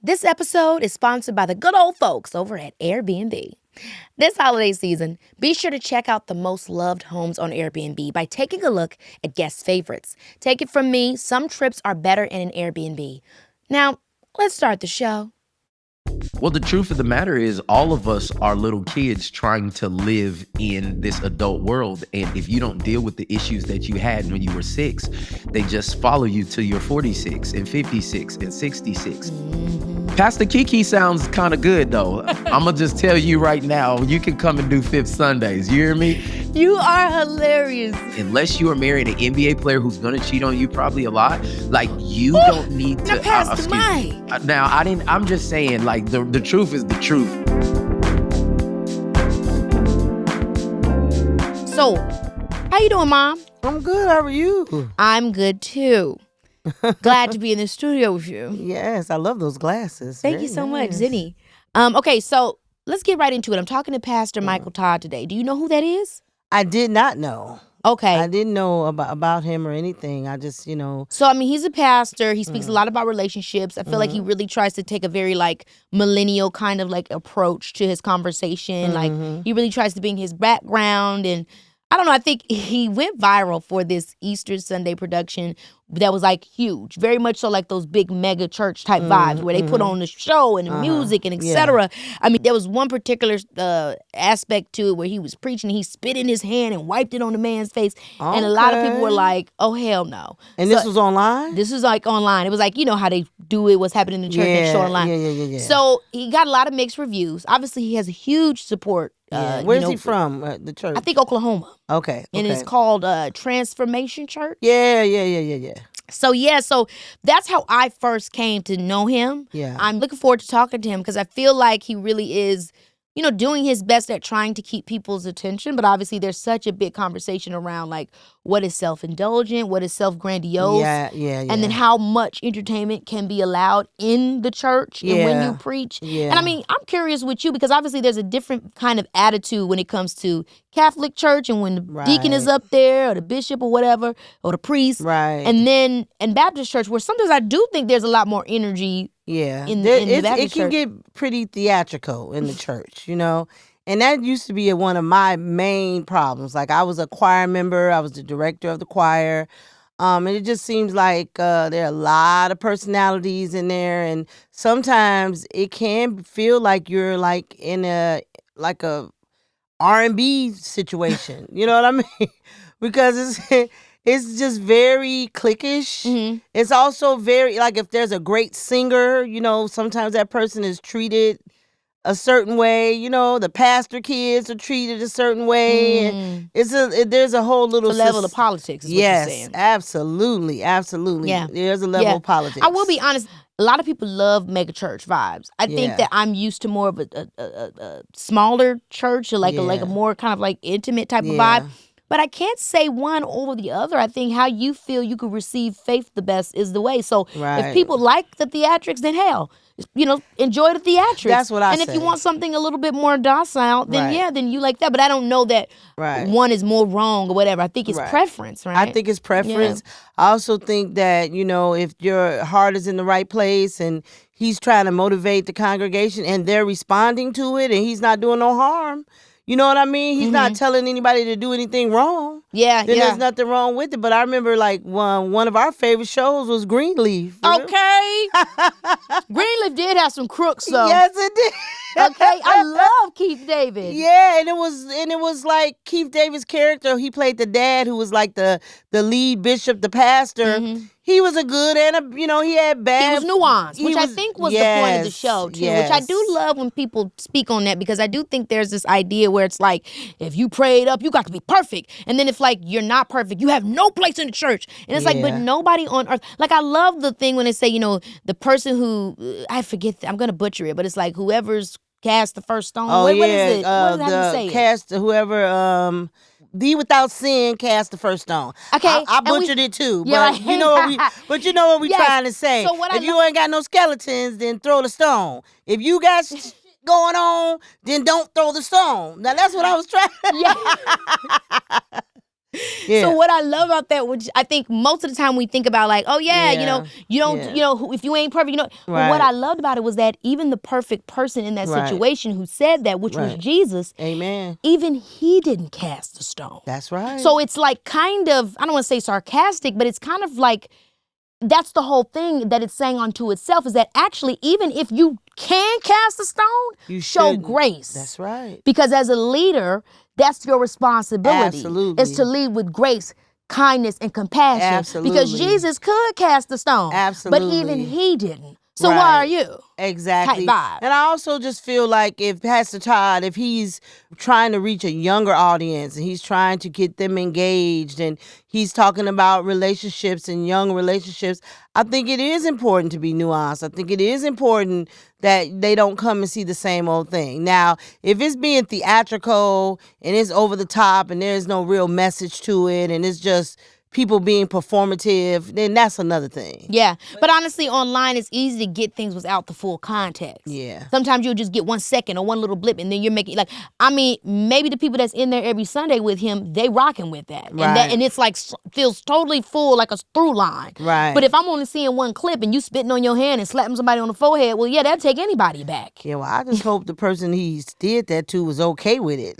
This episode is sponsored by the good old folks over at Airbnb. This holiday season, be sure to check out the most loved homes on Airbnb by taking a look at guest favorites. Take it from me, some trips are better in an Airbnb. Now, let's start the show. Well, the truth of the matter is all of us are little kids trying to live in this adult world. And if you don't deal with the issues that you had when you were 6, they just follow you till you're 46 and 56 and 66. Pastor Keke sounds kind of good, though. I'm going to just tell you right now, you can come and do Fifth Sundays. You hear me? You are hilarious. Unless you are married an NBA player who's going to cheat on you probably a lot, like you don't need to. Now, Pastor Mike. I'm just saying, like, the truth is the truth. So, how you doing, Mom? I'm good. How are you? I'm good, too. Glad to be in the studio with you. Yes, I love those glasses. Thank you so much, Zinni. Okay, so let's get right into it. I'm talking to Pastor Michael Todd today. Do you know who that is? I did not know. Okay. I didn't know about him or anything. I just, So, I mean, he's a pastor. He speaks a lot about relationships. I feel like he really tries to take a very, like, millennial kind of, like, approach to his conversation. Like, he really tries to bring his background and I don't know. I think he went viral for this Easter Sunday production that was like huge, very much so like those big mega church type vibes where they put on the show and the music and etc. I mean, there was one particular aspect to it where he was preaching and he spit in his hand and wiped it on the man's face. And a lot of people were like, oh, hell no. And so, this was online? This was like online. It was like, you know how they do it, what's happening in the church and show online. Yeah. So he got a lot of mixed reviews. Obviously, he has a huge support. Where's he from, the church? I think Oklahoma. Okay. And it's called Transformation Church. Yeah. So that's how I first came to know him. Yeah. I'm looking forward to talking to him because I feel like he really is, doing his best at trying to keep people's attention. But obviously there's such a big conversation around like what is self-indulgent, what is self-grandiose. Yeah. And then how much entertainment can be allowed in the church and when you preach. Yeah. And I mean, I'm curious with you because obviously there's a different kind of attitude when it comes to Catholic church and when the deacon is up there or the bishop or whatever or the priest. Right. And then in Baptist church where sometimes I do think there's a lot more energy. Yeah. In the Baptist it can church. get pretty theatrical in the church, And that used to be one of my main problems. Like I was a choir member. I was the director of the choir. And it just seems like there are a lot of personalities in there. And sometimes it can feel like you're like in a R&B situation. You know what I mean? Because it's just very cliquish. Mm-hmm. It's also very, like if there's a great singer, sometimes that person is treated a certain way. The pastor kids are treated a certain way. And there's a whole little... It's a level of politics is what you're saying. Absolutely. Yeah. There's a level of politics. I will be honest. A lot of people love mega church vibes. I think that I'm used to more of a smaller church or like a more kind of like intimate type of vibe. But I can't say one over the other. I think how you feel you could receive faith the best is the way. So if people like the theatrics, then hell, enjoy the theatrics. That's what I say. And if you want something a little bit more docile, then then you like that. But I don't know that one is more wrong or whatever. I think it's preference, right? I think it's preference. Yeah. I also think that, if your heart is in the right place and he's trying to motivate the congregation and they're responding to it and he's not doing no harm. You know what I mean? He's not telling anybody to do anything wrong. Then there's nothing wrong with it. But I remember like one of our favorite shows was Greenleaf. Okay. Greenleaf did have some crooks though. Yes, it did. Okay. I love Keith David. Yeah, and it was like Keith David's character. He played the dad who was like the lead bishop, the pastor. Mm-hmm. He was a good and he had bad. He was nuanced, which I think was the point of the show too. Yes. Which I do love when people speak on that because I do think there's this idea where it's like if you prayed up, you got to be perfect, and then if like you're not perfect, you have no place in the church. And it's like, but nobody on earth. Like I love the thing when they say the person who I forget. I'm gonna butcher it, but it's like whoever's cast the first stone. Oh what yeah, is it? How do you say cast it? Whoever. Thee without sin cast the first stone. Okay, I butchered it too, but right. you know what we trying to say. So if you ain't got no skeletons, then throw the stone. If you got going on, then don't throw the stone. Now that's what I was trying. So what I love about that, which I think most of the time we think about like, oh yeah, you know, you don't, you know, if you ain't perfect, you know. But what I loved about it was that even the perfect person in that situation who said that, which was Jesus, amen, even he didn't cast a stone. That's right. So it's like kind of, I don't want to say sarcastic, but it's kind of like, that's the whole thing that it's saying unto itself, is that actually, even if you can cast a stone, you show grace. That's right. Because as a leader, that's your responsibility. Absolutely. Is to lead with grace, kindness, and compassion. Absolutely. Because Jesus could cast a stone. Absolutely. But even he didn't. So why are you? Exactly. Type vibe. And I also just feel like if Pastor Todd, if he's trying to reach a younger audience and he's trying to get them engaged and he's talking about relationships and young relationships, I think it is important to be nuanced. I think it is important that they don't come and see the same old thing. Now, if it's being theatrical and it's over the top and there's no real message to it and it's just people being performative, then that's another thing. Yeah. But honestly, online it's easy to get things without the full context. Yeah. Sometimes you'll just get 1 second or one little blip and then you're making like, I mean, maybe the people that's in there every Sunday with him, they rocking with that. And it's like feels totally full, like a through line. Right. But if I'm only seeing one clip and you spitting on your hand and slapping somebody on the forehead, well, yeah, that'll take anybody back. Yeah, well, I just hope the person he did that to was okay with it.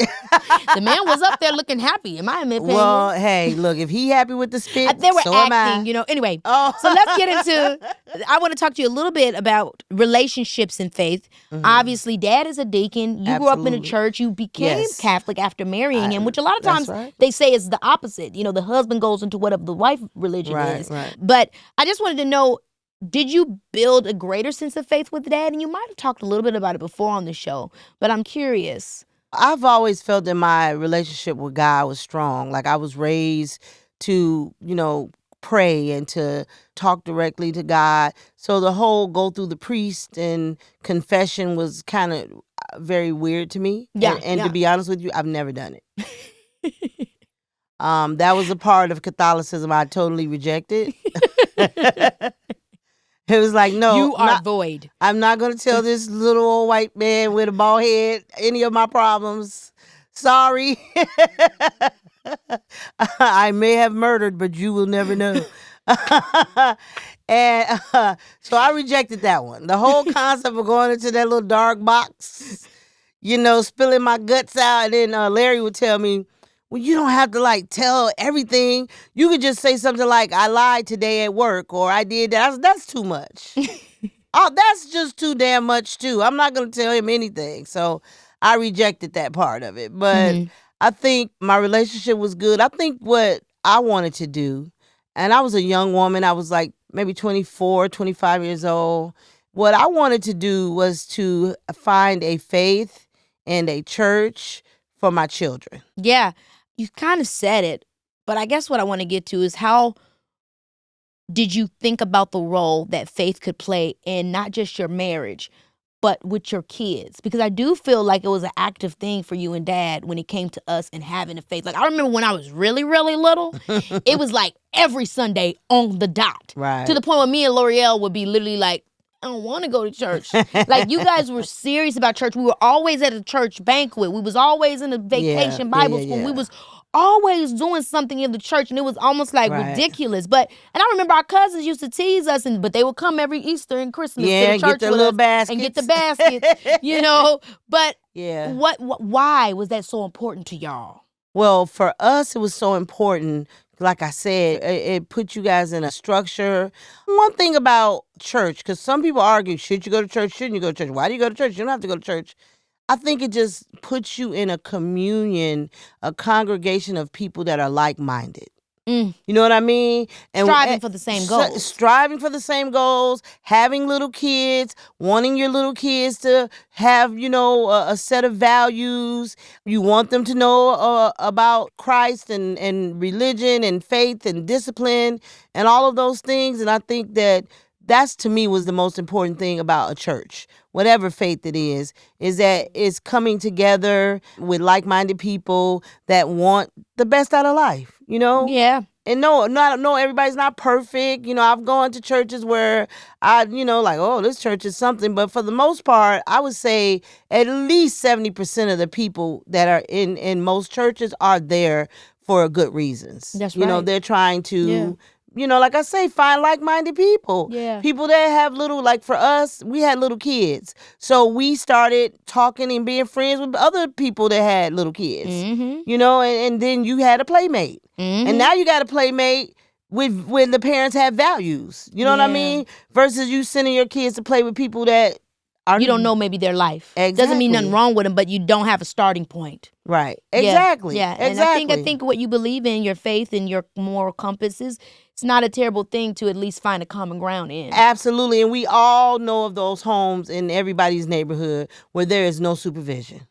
The man was up there looking happy, in my opinion. Well, hey, look, if he happy with the spit, they were so am I. acting, you know. Anyway, so let's get into, I want to talk to you a little bit about relationships and faith. Obviously, Dad is a deacon. You grew up in a church. You became Catholic after marrying him, which a lot of times they say is the opposite. You know, the husband goes into whatever the wife religion is. Right. But I just wanted to know, did you build a greater sense of faith with Dad? And you might have talked a little bit about it before on the show, but I'm curious. I've always felt that my relationship with God was strong. Like I was raised to, you know, pray and to talk directly to God. So the whole go through the priest and confession was kind of very weird to me. Yeah. And to be honest with you, I've never done it. That was a part of Catholicism I totally rejected. It was like, no. You are void. I'm not going to tell this little old white man with a bald head any of my problems. Sorry. I may have murdered, but you will never know. And so I rejected that one. The whole concept of going into that little dark box, you know, spilling my guts out. And then Larry would tell me, well, you don't have to like tell everything. You could just say something like, I lied today at work, or I did that. That's too much. Oh, that's just too damn much too. I'm not going to tell him anything. So I rejected that part of it. But I think my relationship was good. I think what I wanted to do, and I was a young woman. I was like maybe 24, 25 years old. What I wanted to do was to find a faith and a church for my children. Yeah. You kind of said it, but I guess what I want to get to is how did you think about the role that faith could play in not just your marriage, but with your kids? Because I do feel like it was an active thing for you and Dad when it came to us and having a faith. Like I remember when I was really, really little, it was like every Sunday on the dot. Right. To the point where me and L'Oreal would be literally like, I don't want to go to church. Like you guys were serious about church. We were always at a church banquet. We was always in a vacation Bible school. We was always doing something in the church, and it was almost like ridiculous. But and I remember our cousins used to tease us, but they would come every Easter and Christmas to the church get their with little us baskets. and get the baskets, you know. But what? Why was that so important to y'all? Well, for us, it was so important. Like I said, it put you guys in a structure. One thing about church, because some people argue, should you go to church? Shouldn't you go to church? Why do you go to church? You don't have to go to church. I think it just puts you in a communion, a congregation of people that are like-minded. You know what I mean? And striving for the same goals. Striving for the same goals, having little kids, wanting your little kids to have, you know, a set of values. You want them to know about Christ and religion and faith and discipline and all of those things. And I think that's to me was the most important thing about a church, whatever faith it is that it's coming together with like-minded people that want the best out of life, you know? Yeah. And no, everybody's not perfect. You know, I've gone to churches where like, oh, this church is something. But for the most part, I would say at least 70% of the people that are in most churches are there for good reasons. That's You know, right. they're trying to, Yeah. you know, like I say, find like-minded people. Yeah. People that have little, like for us, we had little kids. So we started talking and being friends with other people that had little kids. Mm-hmm. You know, and then you had a playmate. Mm-hmm. And now you got a playmate with when the parents have values. You know what I Yeah. mean? Versus you sending your kids to play with people that are You don't know maybe their life. Exactly. Doesn't mean nothing wrong with them, but you don't have a starting point. Right. Yeah. Exactly. Yeah. And Exactly. I think what you believe in, your faith and your moral compass is, it's not a terrible thing to at least find a common ground in. Absolutely. And we all know of those homes in everybody's neighborhood where there is no supervision.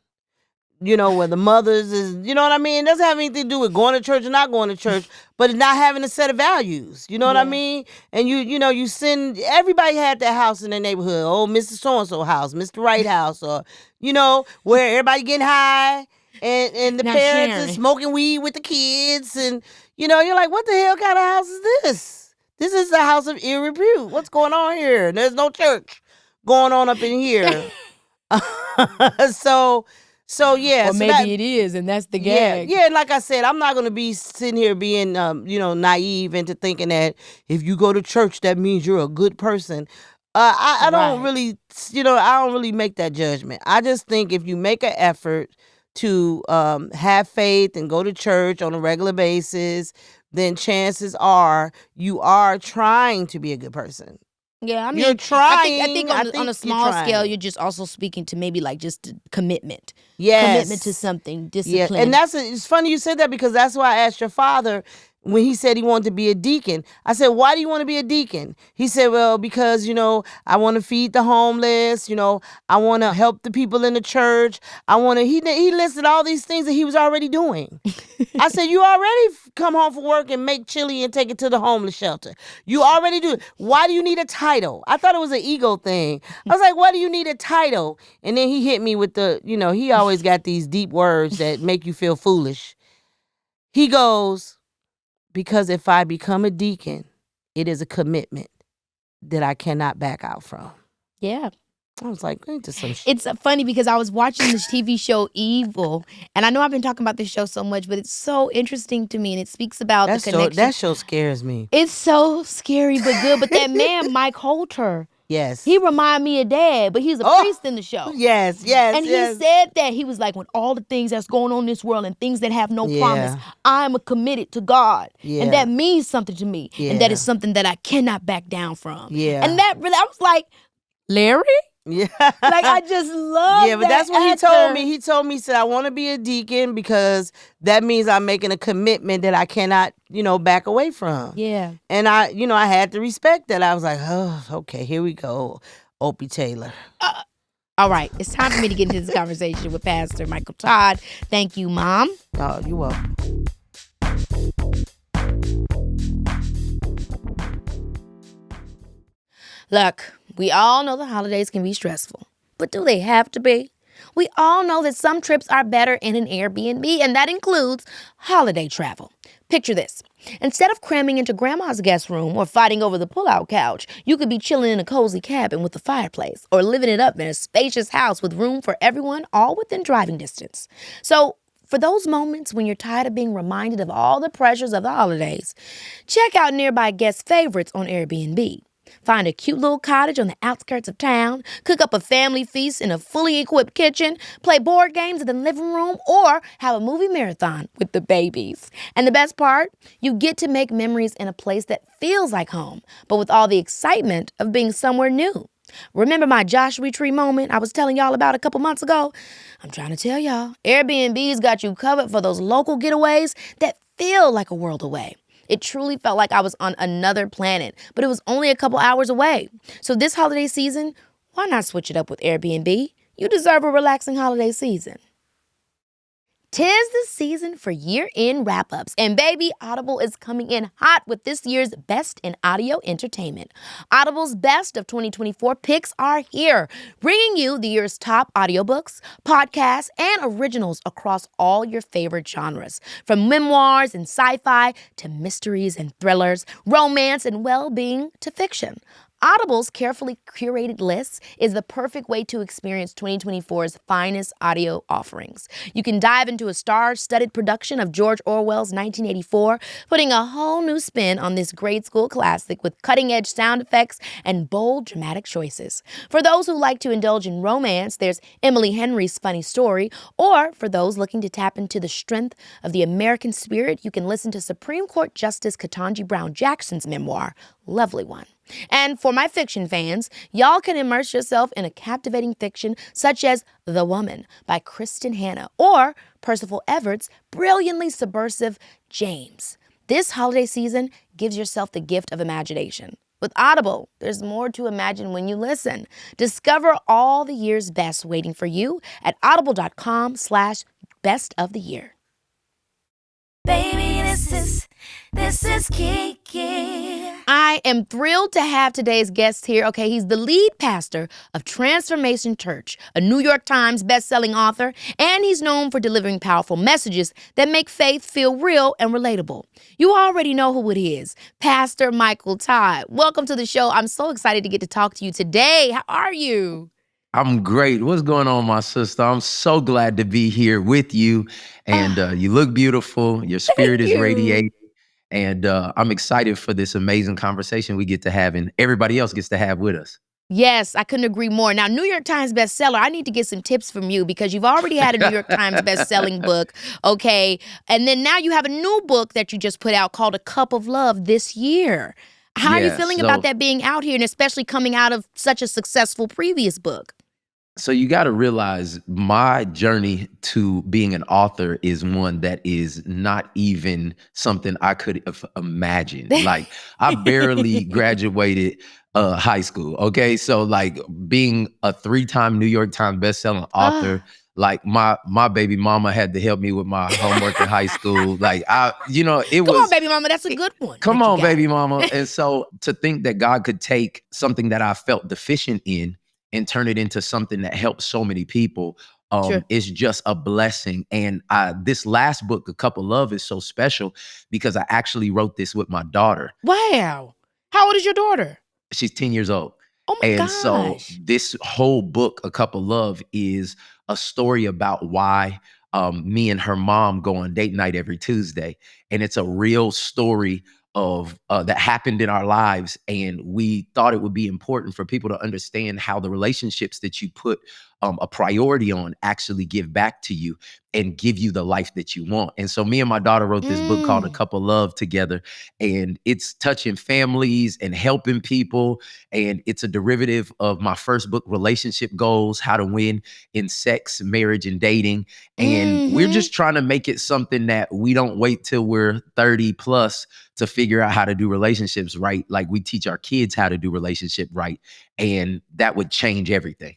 You know, where the mothers is, you know what I mean? It doesn't have anything to do with going to church or not going to church, but it's not having a set of values. You know what I Yeah. mean? And you know, you send, everybody had that house in their neighborhood. Oh, Mr. So-and-so house, Mr. Right house, or, you know, where everybody getting high and the Now, parents Sharon. is smoking weed with the kids. And, you know, you're like, what the hell kind of house is this? This is the house of ill repute. What's going on here? There's no church going on up in here. So yeah, Or so maybe it is, and that's the gag. yeah. And like I said, I'm not gonna be sitting here being, you know, naive into thinking that if you go to church, that means you're a good person. I don't Right. really, you know, I don't really make that judgment. I just think if you make an effort to have faith and go to church on a regular basis, then chances are you are trying to be a good person. Yeah, I mean, You're trying. I think on a you're small scale, trying. you're just also speaking to maybe like just commitment. Yes. Commitment to something, discipline. Yeah, and it's funny you said that because that's why I asked your father when he said he wanted to be a deacon. I said, why do you want to be a deacon? He said, well, because, you know, I want to feed the homeless, you know, I want to help the people in the church. He listed all these things that he was already doing. I said, you already come home from work and make chili and take it to the homeless shelter. You already do it. Why do you need a title? I thought it was an ego thing. I was like, why do you need a title? And then he hit me with the, you know, he always got these deep words that make you feel foolish. He goes, because if I become a deacon, it is a commitment that I cannot back out from. Yeah. I was like, ain't this some shit? It's funny because I was watching this TV show Evil, and I know I've been talking about this show so much, but it's so interesting to me, and it speaks about the connection. That show scares me. It's so scary but good. But that man, Mike Holter, Yes. he remind me of Dad, but he's a priest in the show. Yes. And he said that he was like, when all the things that's going on in this world and things that have no promise, I'm committed to God. Yeah. And that means something to me. And that Yeah. is something that I cannot back down from. Yeah. And that really, I was like, Larry? Yeah. Like, I just love Yeah, but that's what actor. he told me. He told me, he said, I want to be a deacon because that means I'm making a commitment that I cannot, you know, back away from. Yeah. And I had to respect that. I was like, oh, okay, here we go, Opie Taylor. All right. It's time for me to get into this conversation with Pastor Michael Todd. Thank you, Mom. Oh, you're welcome. Look, we all know the holidays can be stressful, but do they have to be? We all know that some trips are better in an Airbnb, and that includes holiday travel. Picture this. Instead of cramming into grandma's guest room or fighting over the pull-out couch, you could be chilling in a cozy cabin with a fireplace or living it up in a spacious house with room for everyone, all within driving distance. So, for those moments when you're tired of being reminded of all the pressures of the holidays, check out nearby guest favorites on Airbnb. Find a cute little cottage on the outskirts of town, cook up a family feast in a fully equipped kitchen, play board games in the living room, or have a movie marathon with the babies. And the best part, you get to make memories in a place that feels like home, but with all the excitement of being somewhere new. Remember my Joshua Tree moment I was telling y'all about a couple months ago? I'm trying to tell y'all, Airbnb's got you covered for those local getaways that feel like a world away. It truly felt like I was on another planet, but it was only a couple hours away. So this holiday season, why not switch it up with Airbnb? You deserve a relaxing holiday season. 'Tis the season for year-end wrap-ups, and baby, Audible is coming in hot with this year's Best in Audio Entertainment. Audible's Best of 2024 picks are here, bringing you the year's top audiobooks, podcasts, and originals across all your favorite genres, from memoirs and sci-fi to mysteries and thrillers, romance and well-being to fiction. Audible's carefully curated lists is the perfect way to experience 2024's finest audio offerings. You can dive into a star-studded production of George Orwell's 1984, putting a whole new spin on this grade school classic with cutting-edge sound effects and bold, dramatic choices. For those who like to indulge in romance, there's Emily Henry's Funny Story, or for those looking to tap into the strength of the American spirit, you can listen to Supreme Court Justice Ketanji Brown Jackson's memoir, Lovely One. And for my fiction fans, y'all can immerse yourself in a captivating fiction such as The Woman by Kristen Hanna or Percival Everett's brilliantly subversive James. This holiday season, gives yourself the gift of imagination. With Audible, there's more to imagine when you listen. Discover all the year's best waiting for you at audible.com/bestoftheyear. Baby, this is Keke. I am thrilled to have today's guest here. Okay, he's the lead pastor of Transformation Church, a New York Times bestselling author, and he's known for delivering powerful messages that make faith feel real and relatable. You already know who it is, Pastor Michael Todd. Welcome to the show. I'm so excited to get to talk to you today. How are you? I'm great. What's going on, my sister? I'm so glad to be here with you. And you look beautiful. Your spirit is radiating. And I'm excited for this amazing conversation we get to have and everybody else gets to have with us. Yes, I couldn't agree more. Now, New York Times bestseller, I need to get some tips from you because you've already had a New York Times bestselling book, okay? And then now you have a new book that you just put out called A Cup of Love this year. How are you feeling about that being out here and especially coming out of such a successful previous book? So you got to realize my journey to being an author is one that is not even something I could have imagined. Like I barely graduated high school. Okay. So like being a 3-time New York Times bestselling author, like my baby mama had to help me with my homework in high school. Like it was. Come on, baby mama. That's a good one. Come on, baby mama. And so to think that God could take something that I felt deficient in and turn it into something that helps so many people is just a blessing. And this last book, A Cup of Love, is so special because I actually wrote this with my daughter. Wow. How old is your daughter? She's 10 years old. Oh my gosh. So this whole book, A Cup of Love, is a story about why me and her mom go on date night every Tuesday. And it's a real story of that happened in our lives. And we thought it would be important for people to understand how the relationships that you put a priority on actually give back to you and give you the life that you want. And so me and my daughter wrote this book called A Cup of Love together, and it's touching families and helping people. And it's a derivative of my first book, Relationship Goals, How to Win in Sex, Marriage, and Dating. And we're just trying to make it something that we don't wait till we're 30 plus to figure out how to do relationships right. Like we teach our kids how to do relationship right. And that would change everything.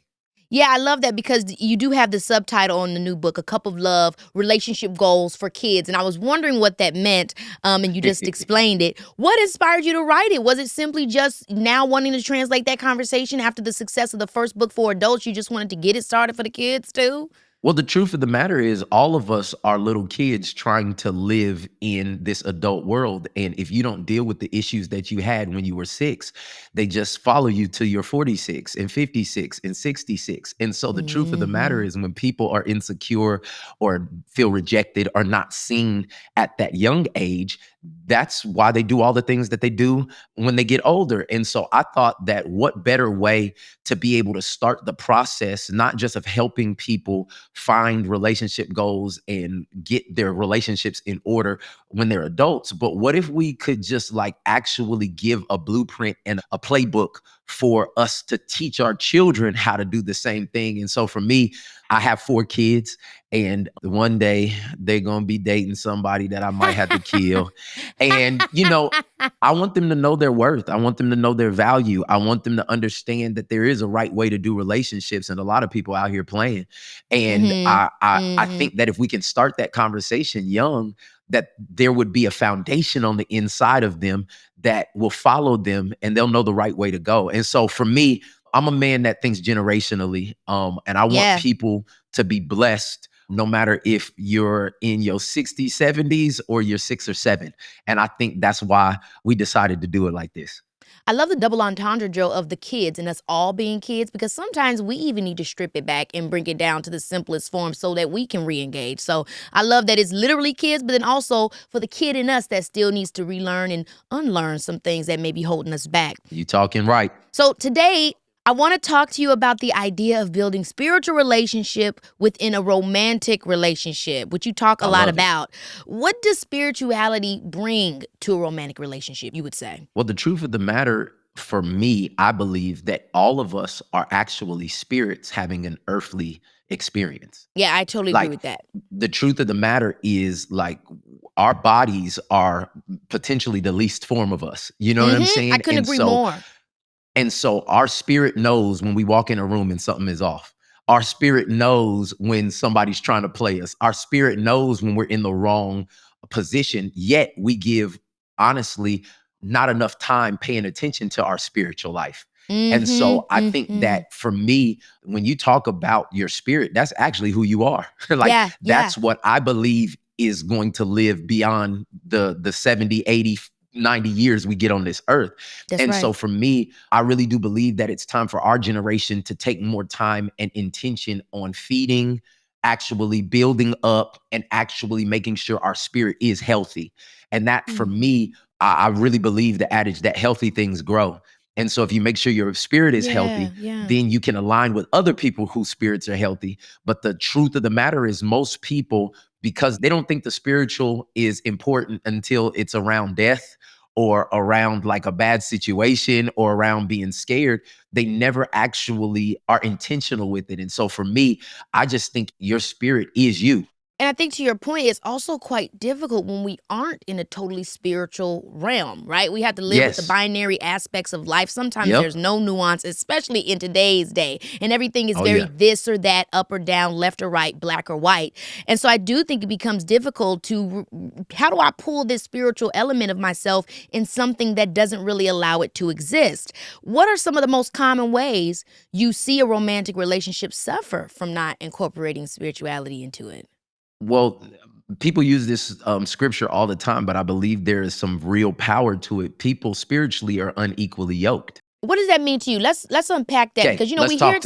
Yeah, I love that because you do have the subtitle on the new book, A Cup of Love, Relationship Goals for Kids. And I was wondering what that meant, and you just explained it. What inspired you to write it? Was it simply just now wanting to translate that conversation after the success of the first book for adults? You just wanted to get it started for the kids too? Well, the truth of the matter is all of us are little kids trying to live in this adult world. And if you don't deal with the issues that you had when you were 6, they just follow you till you're 46 and 56 and 66. And so the truth of the matter is when people are insecure or feel rejected or not seen at that young age, that's why they do all the things that they do when they get older. And so I thought that what better way to be able to start the process, not just of helping people find relationship goals and get their relationships in order when they're adults, but what if we could just like actually give a blueprint and a playbook for us to teach our children how to do the same thing? And so for me, I have 4 kids, and one day they're going to be dating somebody that I might have to kill. And, I want them to know their worth. I want them to know their value. I want them to understand that there is a right way to do relationships, and a lot of people out here playing. And I think that if we can start that conversation young, that there would be a foundation on the inside of them that will follow them and they'll know the right way to go. And so for me, I'm a man that thinks generationally, and I want people to be blessed no matter if you're in your 60s, 70s, or you're 6 or 7. And I think that's why we decided to do it like this. I love the double entendre, Joe, of the kids and us all being kids, because sometimes we even need to strip it back and bring it down to the simplest form so that we can re-engage. So I love that it's literally kids, but then also for the kid in us that still needs to relearn and unlearn some things that may be holding us back. You talking right. So today, I want to talk to you about the idea of building spiritual relationship within a romantic relationship, which you talk a lot about. What does spirituality bring to a romantic relationship, you would say? Well, the truth of the matter, for me, I believe that all of us are actually spirits having an earthly experience. Yeah, I totally agree with that. The truth of the matter is, like, our bodies are potentially the least form of us. You know what I'm saying? I couldn't agree more. And so our spirit knows when we walk in a room and something is off. Our spirit knows when somebody's trying to play us. Our spirit knows when we're in the wrong position, yet we give, honestly, not enough time paying attention to our spiritual life. And so I think that for me, when you talk about your spirit, that's actually who you are. That's what I believe is going to live beyond the 70, 80, 90 years we get on this earth. So for me, I really do believe that it's time for our generation to take more time and intention on feeding, actually building up, and actually making sure our spirit is healthy. And that for me, I really believe the adage that healthy things grow. And so if you make sure your spirit is healthy, then you can align with other people whose spirits are healthy. But the truth of the matter is, most people, because they don't think the spiritual is important until it's around death or around like a bad situation or around being scared, they never actually are intentional with it. And so for me, I just think your spirit is you. And I think to your point, it's also quite difficult when we aren't in a totally spiritual realm, right? We have to live with the binary aspects of life. Sometimes there's no nuance, especially in today's day. And everything is very this or that, up or down, left or right, black or white. And so I do think it becomes difficult to, how do I pull this spiritual element of myself in something that doesn't really allow it to exist? What are some of the most common ways you see a romantic relationship suffer from not incorporating spirituality into it? Well, people use this scripture all the time, but I believe there is some real power to it. People spiritually are unequally yoked. What does that mean to you? Let's unpack that, because we hear it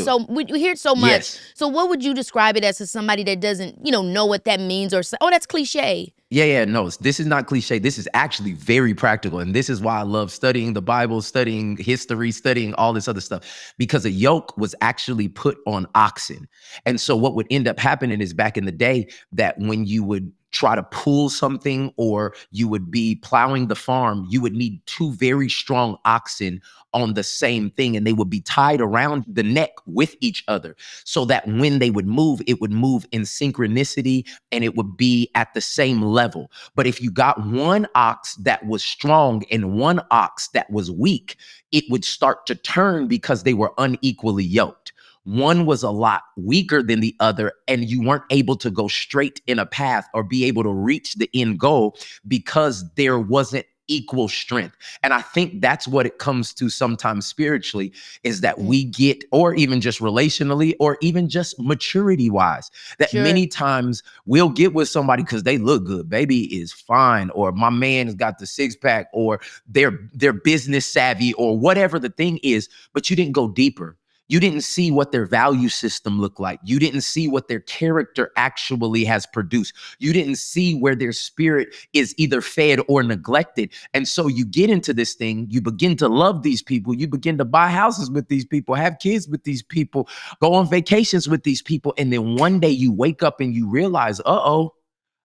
so much. Yes. So what would you describe it as to somebody that doesn't know what that means, or that's cliche? No, this is not cliche. This is actually very practical. And this is why I love studying the Bible, studying history, studying all this other stuff, because a yoke was actually put on oxen. And so what would end up happening is, back in the day, that when you would try to pull something or you would be plowing the farm, you would need two very strong oxen on the same thing, and they would be tied around the neck with each other so that when they would move, it would move in synchronicity and it would be at the same level. But if you got one ox that was strong and one ox that was weak, it would start to turn because they were unequally yoked. One was a lot weaker than the other, and you weren't able to go straight in a path or be able to reach the end goal because there wasn't equal strength. And I think that's what it comes to sometimes spiritually, is that we get, or even just relationally, or even just maturity wise, that many times we'll get with somebody because they look good. Baby is fine, or my man has got the six pack, or they're business savvy, or whatever the thing is, but you didn't go deeper. You didn't see what their value system looked like. You didn't see what their character actually has produced. You didn't see where their spirit is either fed or neglected. And so you get into this thing, you begin to love these people, you begin to buy houses with these people, have kids with these people, go on vacations with these people. And then one day you wake up and you realize,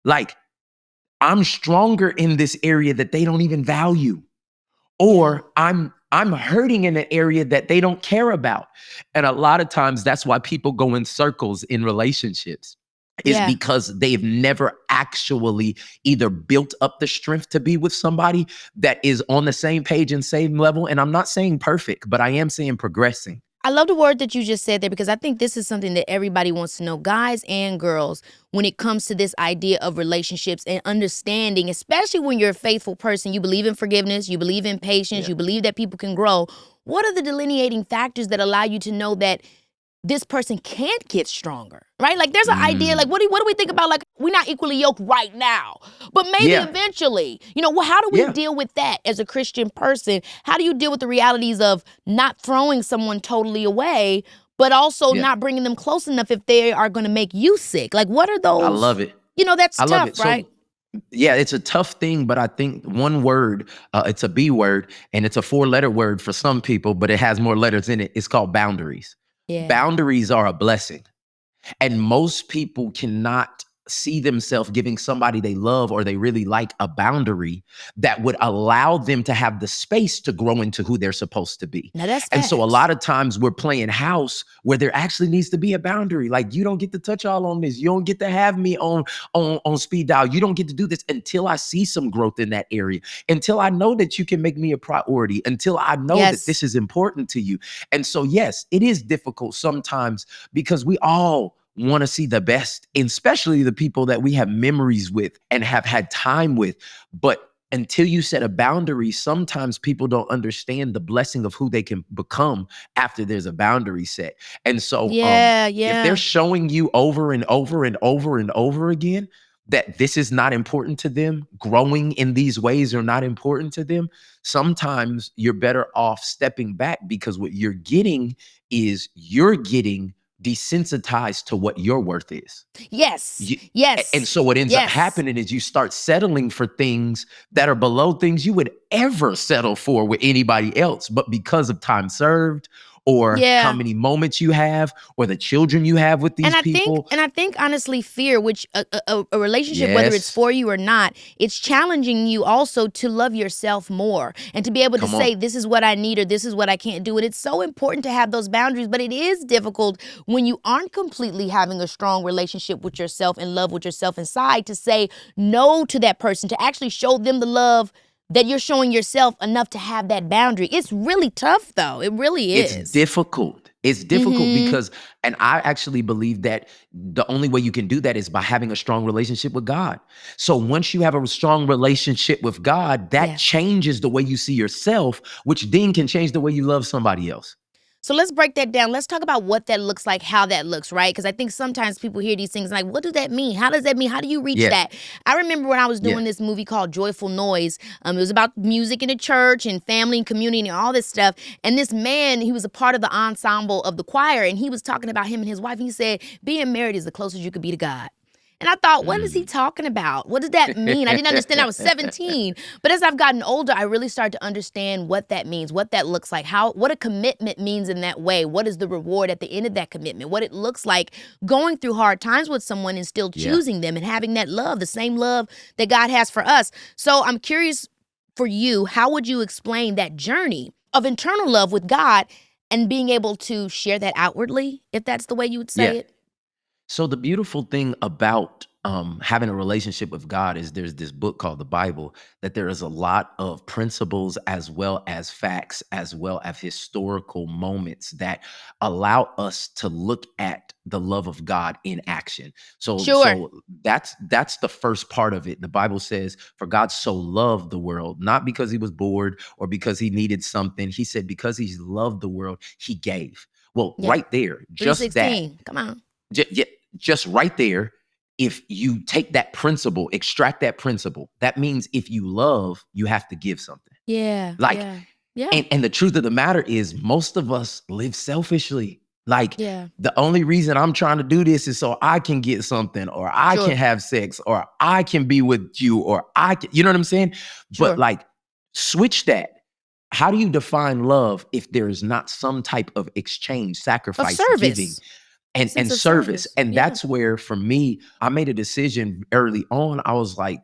like, I'm stronger in this area that they don't even value. Or I'm hurting in an area that they don't care about. And a lot of times that's why people go in circles in relationships, is because they've never actually either built up the strength to be with somebody that is on the same page and same level. And I'm not saying perfect, but I am saying progressing. I love the word that you just said there, because I think this is something that everybody wants to know, guys and girls, when it comes to this idea of relationships and understanding, especially when you're a faithful person, you believe in forgiveness, you believe in patience, you believe that people can grow. What are the delineating factors that allow you to know that this person can't get stronger, right? Like there's an idea, like what do we think about, like we're not equally yoked right now, but maybe eventually, well, how do we deal with that as a Christian person? How do you deal with the realities of not throwing someone totally away, but also not bringing them close enough if they are going to make you sick? Like what are those? I love it. That's I love tough, it. right? Yeah, it's a tough thing, but I think one word, it's a B word, and it's a 4-letter word for some people, but it has more letters in it. It's called boundaries. Yeah. Boundaries are a blessing. And most people cannot see themselves giving somebody they love or they really like a boundary that would allow them to have the space to grow into who they're supposed to be. Now that's And so a facts. lot of times we're playing house where there actually needs to be a boundary. Like, you don't get to touch all on this. You don't get to have me on speed dial. You don't get to do this until I see some growth in that area, until I know that you can make me a priority, until I know that this is important to you. And so, yes, it is difficult sometimes because we all want to see the best, especially the people that we have memories with and have had time with. But until you set a boundary, sometimes people don't understand the blessing of who they can become after there's a boundary set. And so if they're showing you over and over and over and over again that this is not important to them, growing in these ways are not important to them, sometimes you're better off stepping back, because what you're getting desensitized to what your worth is. Yes. And so what ends up happening is you start settling for things that are below things you would ever settle for with anybody else. But because of time served, or how many moments you have, or the children you have with these people. I think honestly, fear, which a relationship, whether it's for you or not, it's challenging you also to love yourself more and to be able to say, this is what I need or this is what I can't do. And it's so important to have those boundaries, but it is difficult when you aren't completely having a strong relationship with yourself and love with yourself inside to say no to that person, to actually show them the love that you're showing yourself enough to have that boundary. It's really tough, though. It really is. It's difficult. It's difficult because, and I actually believe that the only way you can do that is by having a strong relationship with God. So once you have a strong relationship with God, that changes the way you see yourself, which then can change the way you love somebody else. So let's break that down. Let's talk about what that looks like, how that looks, right? Because I think sometimes people hear these things like, what does that mean? How does that mean? How do you reach that? I remember when I was doing this movie called Joyful Noise. It was about music in the church and family and community and all this stuff. And this man, he was a part of the ensemble of the choir, and he was talking about him and his wife. And he said, being married is the closest you could be to God. And I thought, what is he talking about? What does that mean? I didn't understand. I was 17. But as I've gotten older, I really started to understand what that means, what that looks like, what a commitment means in that way. What is the reward at the end of that commitment? What it looks like going through hard times with someone and still choosing them and having that love, the same love that God has for us. So I'm curious for you, how would you explain that journey of internal love with God and being able to share that outwardly, if that's the way you would say it? So the beautiful thing about having a relationship with God is there's this book called the Bible, that there is a lot of principles as well as facts, as well as historical moments that allow us to look at the love of God in action. So that's the first part of it. The Bible says, for God so loved the world, not because he was bored or because he needed something. He said, because he loved the world, he gave. Well, right there, just that. Come on. Just right there, if you take that principle, extract that principle, that means if you love, you have to give something. And the truth of the matter is, most of us live selfishly. The only reason I'm trying to do this is so I can get something, or I can have sex, or I can be with you, or you know what I'm saying? But switch that. How do you define love if there is not some type of exchange, sacrifice, giving? And service. And that's where, for me, I made a decision early on. I was like,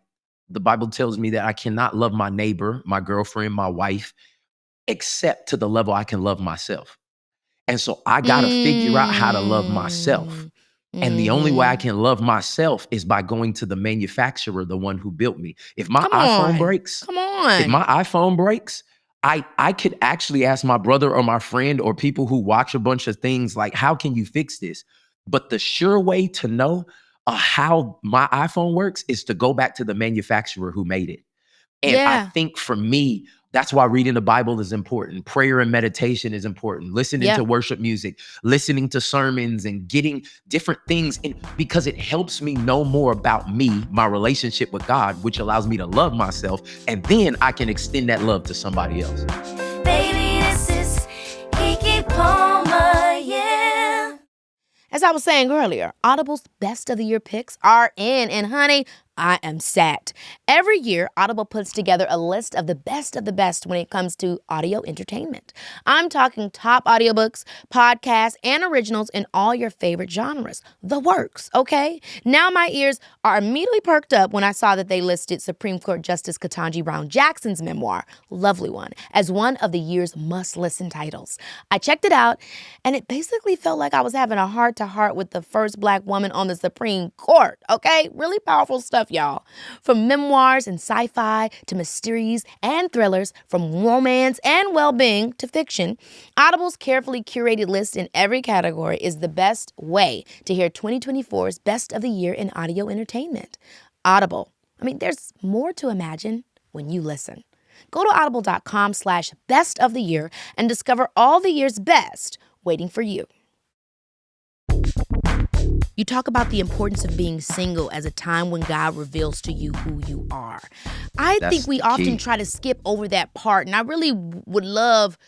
the Bible tells me that I cannot love my neighbor, my girlfriend, my wife, except to the level I can love myself. And so I got to figure out how to love myself. And the only way I can love myself is by going to the manufacturer, the one who built me. If my iPhone breaks, I could actually ask my brother or my friend or people who watch a bunch of things like, how can you fix this? But the sure way to know how my iPhone works is to go back to the manufacturer who made it. And I think for me, That's why reading the Bible is important. Prayer and meditation is important. Listening Yeah. to worship music, listening to sermons, and getting different things in, because it helps me know more about me, my relationship with God, which allows me to love myself. And then I can extend that love to somebody else. Baby, this is Keke Palmer, yeah. As I was saying earlier, Audible's Best of the Year picks are in, and honey, I am set. Every year, Audible puts together a list of the best when it comes to audio entertainment. I'm talking top audiobooks, podcasts, and originals in all your favorite genres. The works, okay? Now my ears are immediately perked up when I saw that they listed Supreme Court Justice Ketanji Brown Jackson's memoir, Lovely One, as one of the year's must-listen titles. I checked it out, and it basically felt like I was having a heart-to-heart with the first Black woman on the Supreme Court, okay? Really powerful stuff, y'all. From memoirs and sci-fi to mysteries and thrillers, from romance and well-being to fiction, Audible's carefully curated list in every category is the best way to hear 2024's Best of the Year in audio entertainment. Audible. I mean, there's more to imagine when you listen. Go to audible.com/best of the year and discover all the year's best waiting for you. You talk about the importance of being single as a time when God reveals to you who you are. I think we often try to skip over that part, and I really would love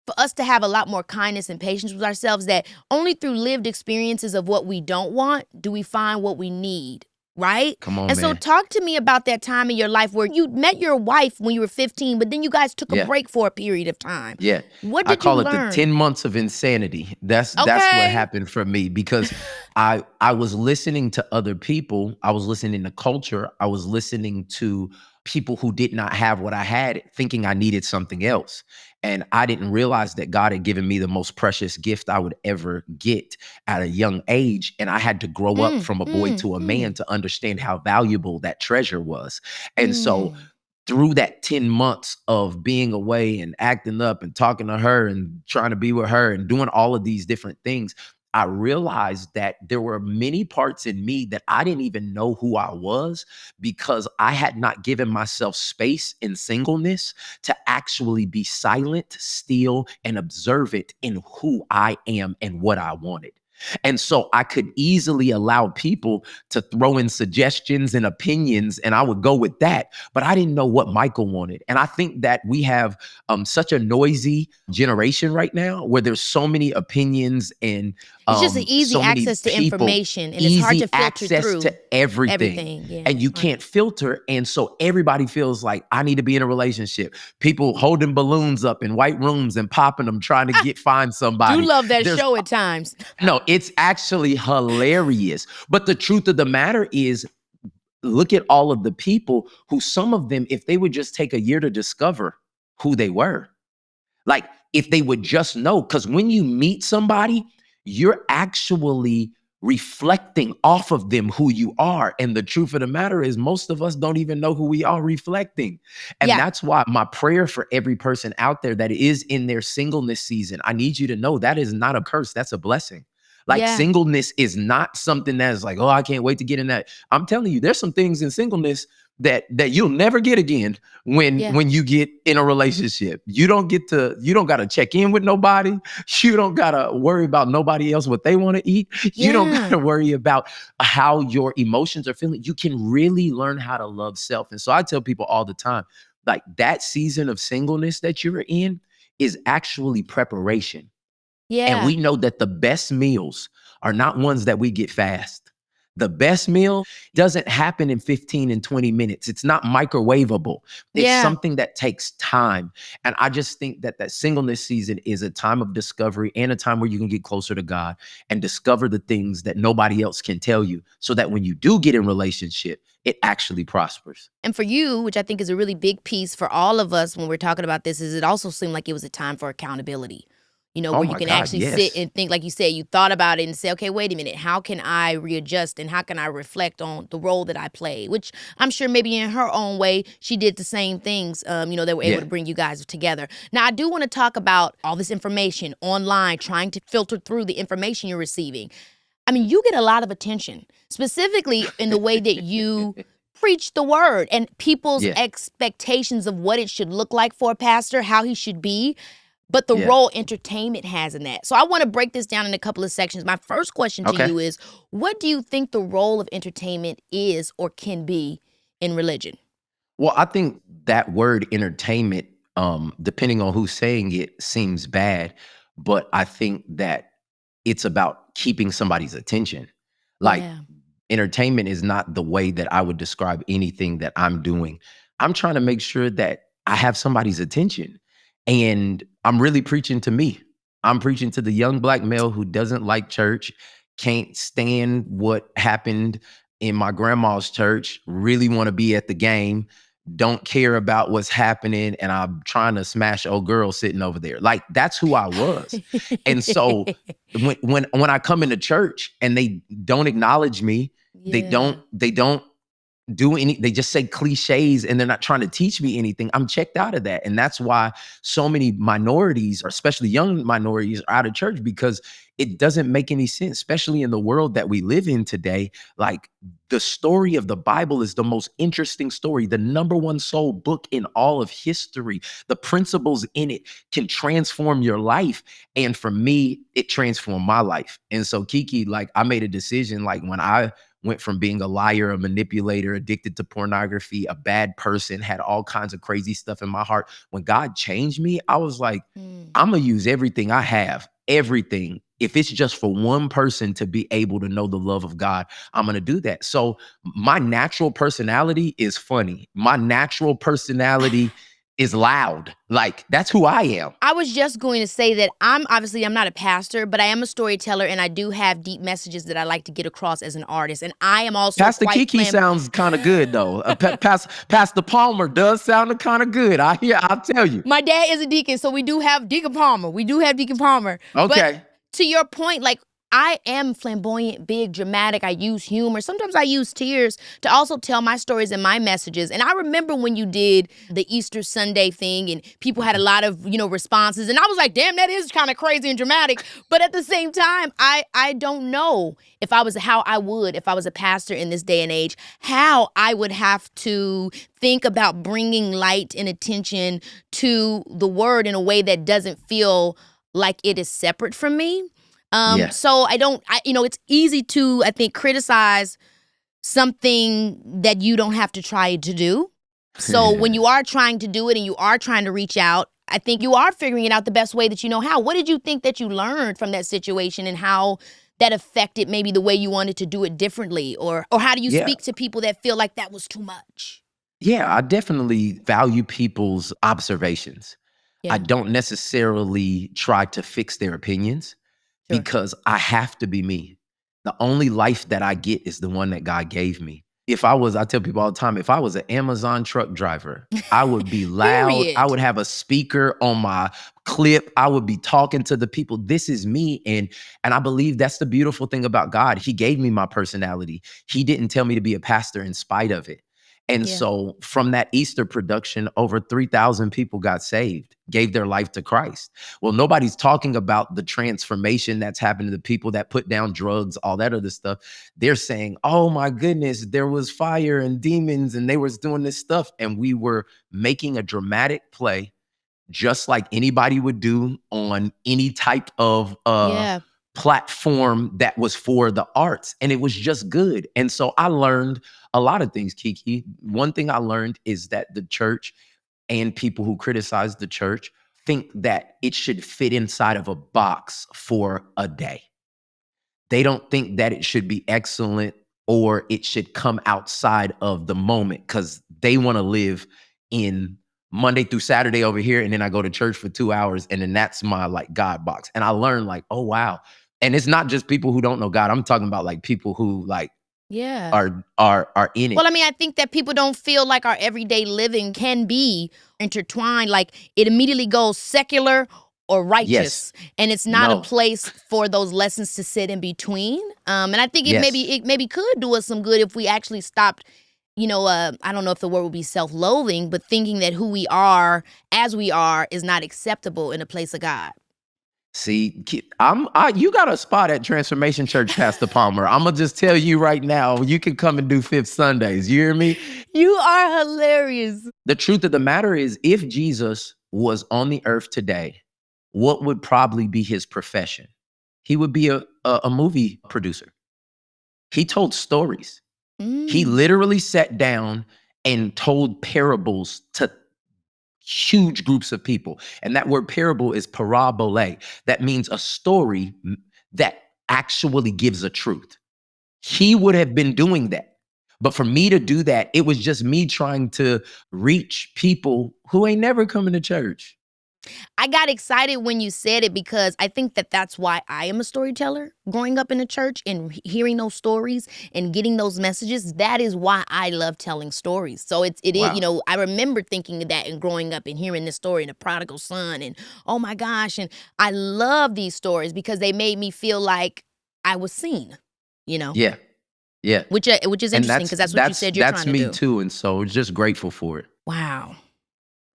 for us to have a lot more kindness and patience with ourselves, that only through lived experiences of what we don't want do we find what we need. Right? Come on, and so man. talk to me about that time in your life where you met your wife when you were 15, but then you guys took a break for a period of time. Yeah. What did I call you it learn? the 10 months of insanity. That's what happened for me, because I was listening to other people. I was listening to culture. I was listening to people who did not have what I had, thinking I needed something else. And I didn't realize that God had given me the most precious gift I would ever get at a young age. And I had to grow up from a boy to a man to understand how valuable that treasure was. And so through that 10 months of being away and acting up and talking to her and trying to be with her and doing all of these different things, I realized that there were many parts in me that I didn't even know who I was, because I had not given myself space in singleness to actually be silent, still, and observant in who I am and what I wanted. And so I could easily allow people to throw in suggestions and opinions, and I would go with that. But I didn't know what Michael wanted. And I think that we have such a noisy generation right now, where there's so many opinions and it's just an easy so many access to people, information, and it's hard to filter access through to everything. yeah. And you can't filter. And so everybody feels like, I need to be in a relationship. People holding balloons up in white rooms and popping them, trying to find somebody. You love that show at times. No, it's actually hilarious. But the truth of the matter is, look at all of the people who, some of them, if they would just take a year to discover who they were, like if they would just know, because when you meet somebody, you're actually reflecting off of them who you are. And the truth of the matter is, most of us don't even know who we are reflecting. And that's why my prayer for every person out there that is in their singleness season, I need you to know that is not a curse. That's a blessing. Like singleness is not something that is like, oh, I can't wait to get in that. I'm telling you, there's some things in singleness that you'll never get again when you get in a relationship. You don't got to check in with nobody. You don't got to worry about nobody else, what they want to eat. You don't got to worry about how your emotions are feeling. You can really learn how to love self. And so I tell people all the time, like, that season of singleness that you're in is actually preparation. Yeah. And we know that the best meals are not ones that we get fast. The best meal doesn't happen in 15 and 20 minutes. It's not microwavable. It's something that takes time. And I just think that singleness season is a time of discovery and a time where you can get closer to God and discover the things that nobody else can tell you, so that when you do get in relationship, it actually prospers. And for you, which I think is a really big piece for all of us when we're talking about this, is it also seemed like it was a time for accountability. You know, where you can actually sit and think, like you said, you thought about it and say, okay, wait a minute, how can I readjust and how can I reflect on the role that I play? Which I'm sure maybe in her own way, she did the same things, that were able to bring you guys together. Now, I do want to talk about all this information online, trying to filter through the information you're receiving. I mean, you get a lot of attention, specifically in the way that you preach the word and people's Yeah. expectations of what it should look like for a pastor, how he should be, but the role entertainment has in that. So I want to break this down in a couple of sections. My first question to you is, what do you think the role of entertainment is or can be in religion? Well, I think that word entertainment, depending on who's saying it, seems bad, but I think that it's about keeping somebody's attention. Like, Yeah. entertainment is not the way that I would describe anything that I'm doing. I'm trying to make sure that I have somebody's attention. And I'm really preaching to me. I'm preaching to the young black male who doesn't like church, can't stand what happened in my grandma's church, really want to be at the game, don't care about what's happening, and I'm trying to smash old girl sitting over there. Like, that's who I was. And so when I come into church and they don't acknowledge me, they don't do any, they just say cliches and they're not trying to teach me anything, I'm checked out of that. And that's why so many minorities, or especially young minorities, are out of church, because it doesn't make any sense, especially in the world that we live in today. Like, the story of the Bible is the most interesting story, the #1 sold book in all of history. The principles in it can transform your life. And for me, it transformed my life. And so, Keke, like, I made a decision, like, when I went from being a liar, a manipulator, addicted to pornography, a bad person, had all kinds of crazy stuff in my heart. When God changed me, I was like, I'm going to use everything I have, everything. If it's just for one person to be able to know the love of God, I'm going to do that. So my natural personality is funny. My natural personality is loud. Like, that's who I am. I was just going to say that I'm not a pastor, but I am a storyteller, and I do have deep messages that I like to get across as an artist. And I am also Pastor Keke sounds kind of good though. Pastor Palmer does sound kind of good. I'll tell you. My dad is a deacon, so we do have Deacon Palmer. Okay. But to your point, like, I am flamboyant, big, dramatic. I use humor. Sometimes I use tears to also tell my stories and my messages. And I remember when you did the Easter Sunday thing and people had a lot of, responses. And I was like, damn, that is kind of crazy and dramatic. But at the same time, I don't know if I was a pastor in this day and age, how I would have to think about bringing light and attention to the word in a way that doesn't feel like it is separate from me. So it's easy to, I think, criticize something that you don't have to try to do. So when you are trying to do it and you are trying to reach out, I think you are figuring it out the best way that you know how. What did you think that you learned from that situation and how that affected maybe the way you wanted to do it differently? Or how do you speak to people that feel like that was too much? Yeah, I definitely value people's observations. Yeah. I don't necessarily try to fix their opinions. Sure. Because I have to be me. The only life that I get is the one that God gave me. I tell people all the time, if I was an Amazon truck driver, I would be loud. Period. I would have a speaker on my clip. I would be talking to the people. This is me. And I believe that's the beautiful thing about God. He gave me my personality. He didn't tell me to be a pastor in spite of it. And so from that Easter production, over 3,000 people got saved, gave their life to Christ. Well, nobody's talking about the transformation that's happened to the people that put down drugs, all that other stuff. They're saying, oh my goodness, there was fire and demons and they was doing this stuff. And we were making a dramatic play just like anybody would do on any type of platform that was for the arts. And it was just good. And so I learned a lot of things, Keke. One thing I learned is that the church and people who criticize the church think that it should fit inside of a box for a day. They don't think that it should be excellent or it should come outside of the moment because they want to live in Monday through Saturday over here. And then I go to church for 2 hours and then that's my like God box. And I learned like, oh, wow. And it's not just people who don't know God. I'm talking about like people who like are in it. Well, I mean, I think that people don't feel like our everyday living can be intertwined. Like it immediately goes secular or righteous. Yes. And it's not a place for those lessons to sit in between. And I think it maybe could do us some good if we actually stopped, I don't know if the word would be self-loathing, but thinking that who we are as we are is not acceptable in a place of God. See, you got a spot at Transformation Church, Pastor Palmer. I'm gonna just tell you right now, you can come and do Fifth Sundays. You hear me? You are hilarious. The truth of the matter is, if Jesus was on the earth today, what would probably be his profession? He would be a movie producer. He told stories. He literally sat down and told parables to huge groups of people. And that word parable is parabole. That means a story that actually gives a truth. He would have been doing that. But for me to do that, it was just me trying to reach people who ain't never coming to church. I got excited when you said it because I think that that's why I am a storyteller. Growing up in a church and hearing those stories and getting those messages, that is why I love telling stories. So it Wow. is, you know, I remember thinking of that and growing up and hearing this story and the prodigal son and oh my gosh. And I love these stories because they made me feel like I was seen, you know? Yeah. Yeah. Which is interesting because that's what you said you're trying to do. That's me too. And so just grateful for it. Wow.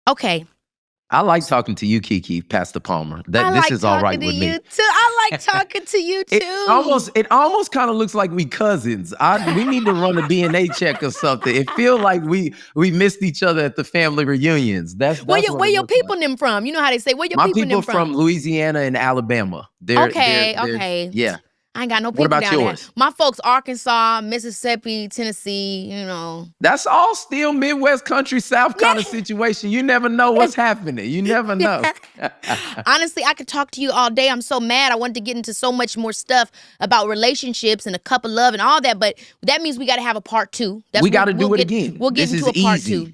Okay. I like talking to you, Keke, Pastor Palmer. This like is all right with me. you too. I like talking to you too. It almost kind of looks like we cousins. We need to run a DNA check or something. It feels like we missed each other at the family reunions. Where your people them from? You know how they say where your My people people them from? Louisiana and Alabama. Okay. Yeah. I ain't got no people What about down yours? there. My folks, Arkansas, Mississippi, Tennessee, you know. That's all still Midwest country South kind of situation. You never know what's happening. You never know. Honestly, I could talk to you all day. I'm so mad. I wanted to get into so much more stuff about relationships and a cup of love and all that, but that means we got to have a part two. We got to do it again. We'll get into a part two.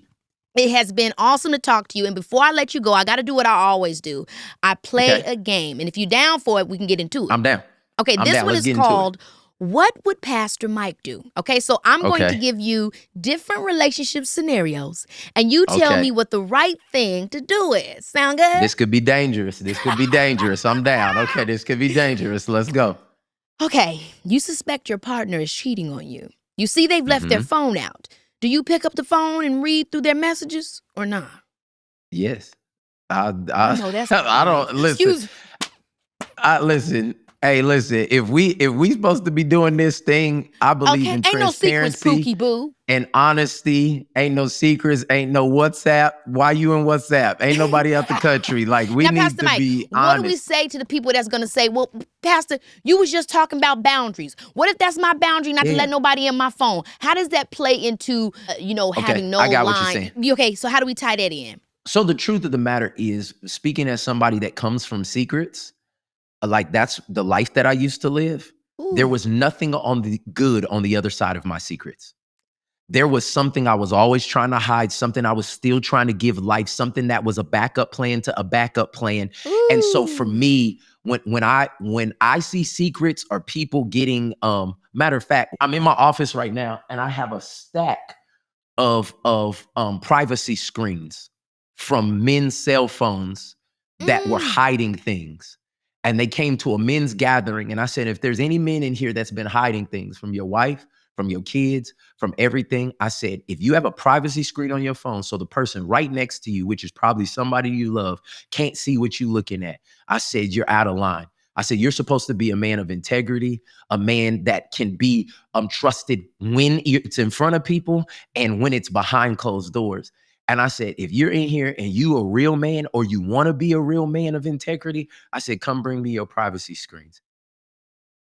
It has been awesome to talk to you. And before I let you go, I got to do what I always do. I play a game. And if you're down for it, we can get into it. I'm down. Okay, this one Let's is get into called What Would Pastor Mike Do? Okay, so I'm going to Okay. give you different relationship scenarios, and you tell Okay. me what the right thing to do is. Sound good? This could be dangerous. I'm down. Okay, this could be dangerous. Let's go. Okay, you suspect your partner is cheating on you. You see they've left their phone out. Do you pick up the phone and read through their messages or not? Yes. I know that's I don't listen. Excuse. Listen. Hey, listen. If we supposed to be doing this thing, I believe Okay, in ain't no secrets, transparency Pookie Boo. and honesty. Ain't no secrets. Ain't no WhatsApp. Why you in WhatsApp? Ain't nobody out the country. Like we Now, need Pastor to Mike, be what honest. do we say to the people that's going to say, well, Pastor, you was just talking about boundaries. What if that's my boundary not to let nobody in my phone? How does that play into, having no I got line? what you're saying. Okay, so how do we tie that in? So the truth of the matter is, speaking as somebody that comes from secrets, like that's the life that I used to live. Ooh. There was nothing on the good on the other side of my secrets. There was something I was always trying to hide, something I was still trying to give life, something that was a backup plan to a backup plan. Ooh. And so for me, when I see secrets or people getting, matter of fact, I'm in my office right now and I have a stack of privacy screens from men's cell phones that were hiding things. And they came to a men's gathering. And I said, if there's any men in here that's been hiding things from your wife, from your kids, from everything, I said, if you have a privacy screen on your phone, so the person right next to you, which is probably somebody you love, can't see what you're looking at, I said, you're out of line. I said, you're supposed to be a man of integrity, a man that can be trusted when it's in front of people and when it's behind closed doors. And I said, if you're in here and you a real man or you want to be a real man of integrity, I said, come bring me your privacy screens.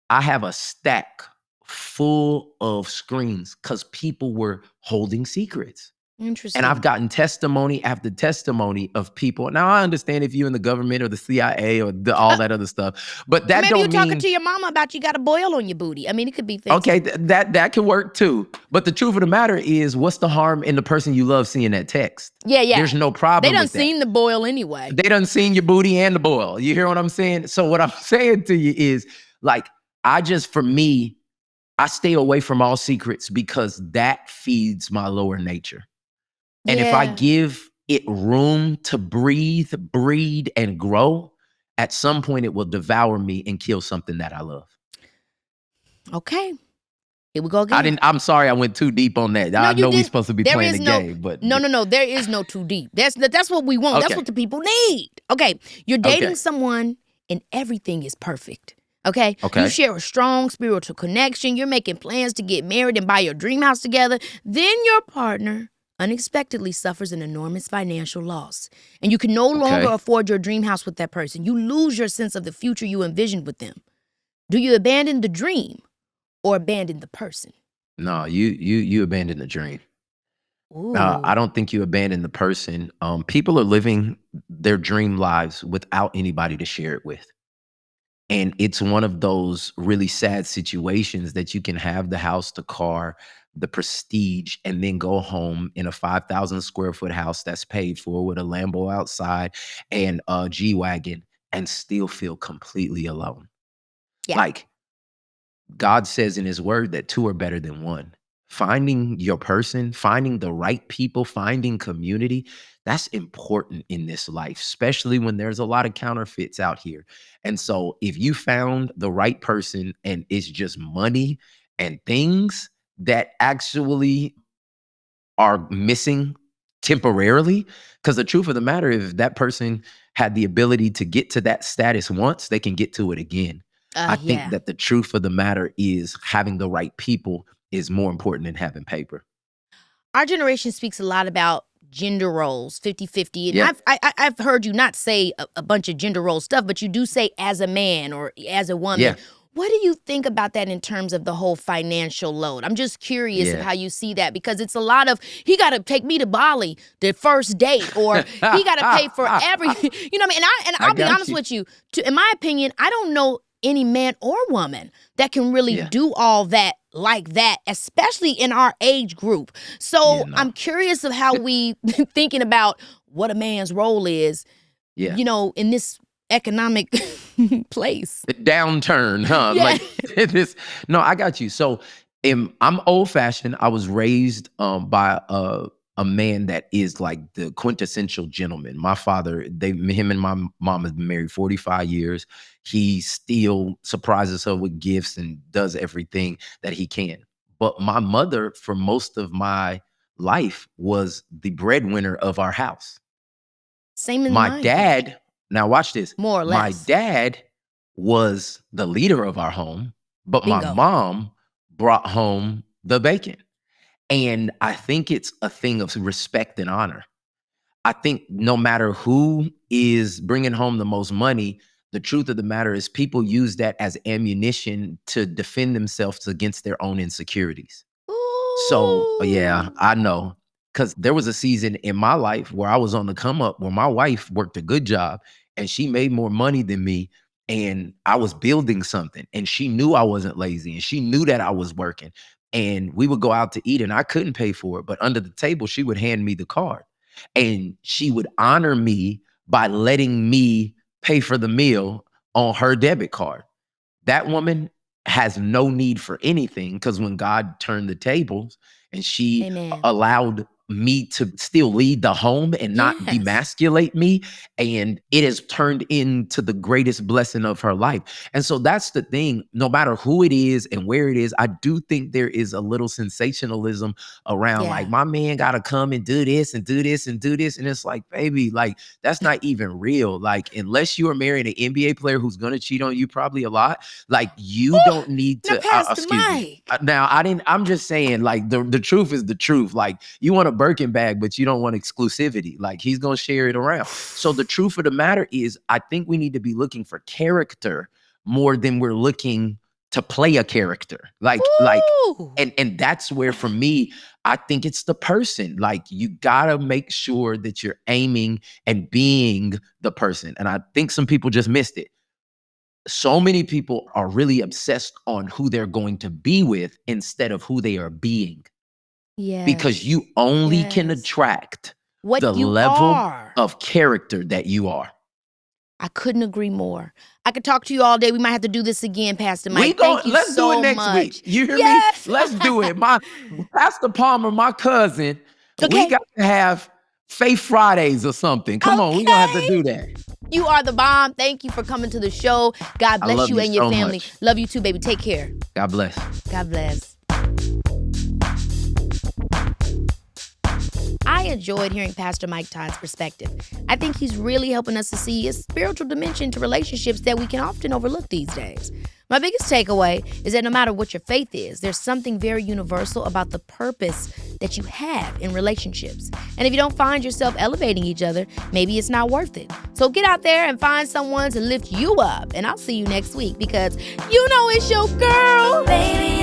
I have a stack full of screens because people were holding secrets. Interesting. And I've gotten testimony after testimony of people. Now, I understand if you're in the government or the CIA or all that other stuff, but that maybe don't you're mean... talking to your mama about you got a boil on your booty. I mean, it could be things. Okay, that can work too. But the truth of the matter is, what's the harm in the person you love seeing that text? Yeah. There's no problem They done with that. seen the boil anyway. They done seen your booty and the boil. You hear what I'm saying? So what I'm saying to you is, like, for me, I stay away from all secrets because that feeds my lower nature. And if I give it room to breathe, breed, and grow, at some point it will devour me and kill something that I love. Okay. Here we go again. I'm sorry I went too deep on that. I know we're supposed to be playing the game, but... No. There is no too deep. That's what we want. Okay. That's what the people need. Okay. You're dating someone and everything is perfect. Okay? Okay. You share a strong spiritual connection. You're making plans to get married and buy your dream house together. Then your partner unexpectedly suffers an enormous financial loss. And you can no longer afford your dream house with that person. You lose your sense of the future you envisioned with them. Do you abandon the dream or abandon the person? No, you abandon the dream. Ooh. I don't think you abandon the person. People are living their dream lives without anybody to share it with. And it's one of those really sad situations that you can have the house, the car, the prestige, and then go home in a 5,000 square foot house that's paid for with a Lambo outside and a G-Wagon and still feel completely alone. Yeah. Like God says in his word that two are better than one. Finding your person, finding the right people, finding community, that's important in this life, especially when there's a lot of counterfeits out here. And so if you found the right person and it's just money and things that actually are missing temporarily, because the truth of the matter is if that person had the ability to get to that status once, they can get to it again. I think that the truth of the matter is having the right people is more important than having paper. Our generation speaks a lot about gender roles, 50-50. And Yeah. I've heard you not say a bunch of gender role stuff, but you do say as a man or as a woman. Yeah. What do you think about that in terms of the whole financial load? I'm just curious of Yeah. how you see that, because it's a lot of, he got to take me to Bali the first date, or he got to pay for every, you know what I mean? And I'll be got honest you. with you, in my opinion, I don't know any man or woman that can really do all that like that, especially in our age group. So I'm curious of how we thinking about what a man's role is, you know, in this economic place. The downturn, huh? Yeah. Like this. No, I got you. So I'm old fashioned. I was raised by a man that is like the quintessential gentleman. My father, him and my mom have been married 45 years. He still surprises her with gifts and does everything that he can. But my mother, for most of my life, was the breadwinner of our house. Same in My mine. dad, now watch this. More or My less. dad was the leader of our home, but my Bingo. mom brought home the bacon. And I think it's a thing of respect and honor. I think no matter who is bringing home the most money, the truth of the matter is people use that as ammunition to defend themselves against their own insecurities. So, yeah, I know. Because there was a season in my life where I was on the come up, where my wife worked a good job and she made more money than me. And I was building something and she knew I wasn't lazy and she knew that I was working. And we would go out to eat and I couldn't pay for it. But under the table, she would hand me the card and she would honor me by letting me pay for the meal on her debit card. That woman has no need for anything, because when God turned the tables and she Amen. allowed me to still lead the home and not Yes. demasculate me, and it has turned into the greatest blessing of her life. And so that's the thing, no matter who it is and where it is, I do think there is a little sensationalism around like, my man got to come and do this and do this and do this. And it's like, baby, like that's not even real. Like, unless you are married an NBA player who's going to cheat on you probably a lot, like you don't need to, excuse me. Now I'm just saying, like the truth is the truth. Like you want a Birkin bag, but you don't want exclusivity. Like he's going to share it around. So the truth of the matter is, I think we need to be looking for character more than we're looking to play a character. And that's where, for me, I think it's the person. Like you gotta make sure that you're aiming and being the person. And I think some people just missed it. So many people are really obsessed on who they're going to be with instead of who they are being. Yeah. Because you only can attract what the you level are. of character that you are. I couldn't agree more. I could talk to you all day. We might have to do this again, Pastor Mike. Thank you Let's so do it next much. week. You hear Yes. me? Let's do it. My Pastor Palmer, my cousin, Okay. we got to have Faith Fridays or something. Come on, we're going to have to do that. You are the bomb. Thank you for coming to the show. God bless love you you and your so family. much. Love you too, baby. Take care. God bless. God bless. I I enjoyed hearing Pastor Mike Todd's perspective. I think he's really helping us to see a spiritual dimension to relationships that we can often overlook these days. My biggest takeaway is that no matter what your faith is, there's something very universal about the purpose that you have in relationships. And if you don't find yourself elevating each other, maybe it's not worth it. So get out there and find someone to lift you up. And I'll see you next week because you know it's your girl. Baby,